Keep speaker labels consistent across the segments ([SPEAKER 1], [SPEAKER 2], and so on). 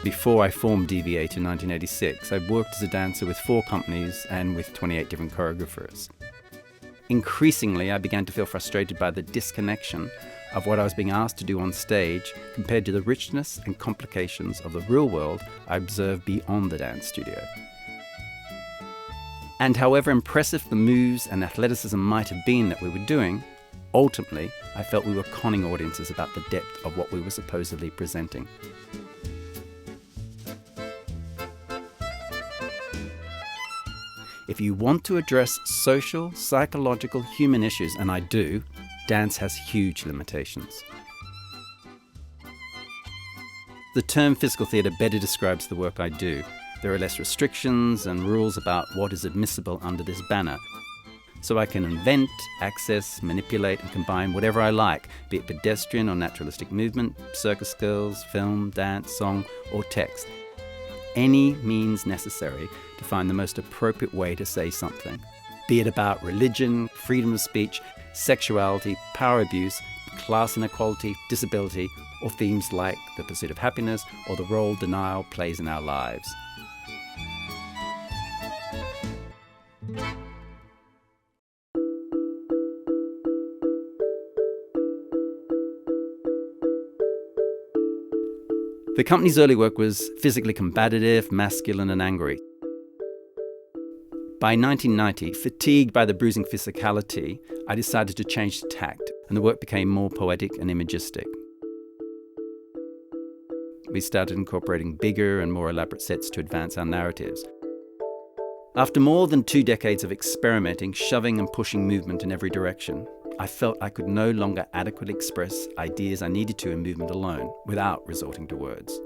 [SPEAKER 1] Before I formed DV8 in 1986, I worked as a dancer with 4 companies and with 28 different choreographers. Increasingly, I began to feel frustrated by the disconnection of what I was being asked to do on stage compared to the richness and complications of the real world I observed beyond the dance studio. And however impressive the moves and athleticism might have been that we were doing, ultimately, I felt we were conning audiences about the depth of what we were supposedly presenting. If you want to address social, psychological, human issues, and I do, dance has huge limitations. The term physical theatre better describes the work I do. There are less restrictions and rules about what is admissible under this banner. So I can invent, access, manipulate and combine whatever I like, be it pedestrian or naturalistic movement, circus skills, film, dance, song or text. Any means necessary to find the most appropriate way to say something, be it about religion, freedom of speech, sexuality, power abuse, class inequality, disability, or themes like the pursuit of happiness or the role denial plays in our lives. The company's early work was physically combative, masculine and angry. By 1990, fatigued by the bruising physicality, I decided to change the tact, and the work became more poetic and imagistic. We started incorporating bigger and more elaborate sets to advance our narratives. After more than 2 decades of experimenting, shoving and pushing movement in every direction, I felt I could no longer adequately express ideas I needed to in movement alone, without resorting to words.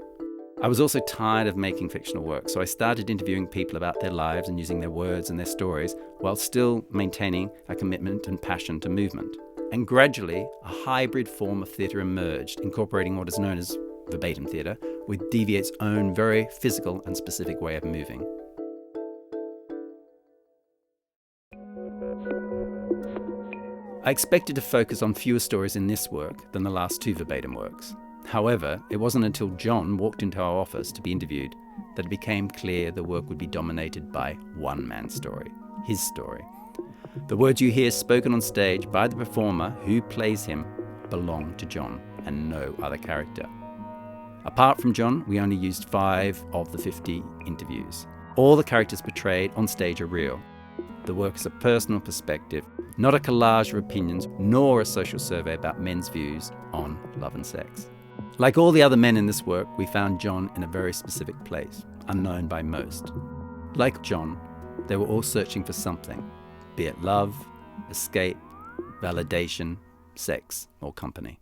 [SPEAKER 1] I was also tired of making fictional work, so I started interviewing people about their lives and using their words and their stories, while still maintaining a commitment and passion to movement. And gradually, a hybrid form of theatre emerged, incorporating what is known as verbatim theatre, with DV8's own very physical and specific way of moving. I expected to focus on fewer stories in this work than the last 2 verbatim works. However, it wasn't until John walked into our office to be interviewed that it became clear the work would be dominated by one man's story, his story. The words you hear spoken on stage by the performer who plays him belong to John and no other character. Apart from John, we only used 5 of the 50 interviews. All the characters portrayed on stage are real. The work is a personal perspective, not a collage of opinions, nor a social survey about men's views on love and sex. Like all the other men in this work, we found John in a very specific place, unknown by most. Like John, they were all searching for something, be it love, escape, validation, sex, or company.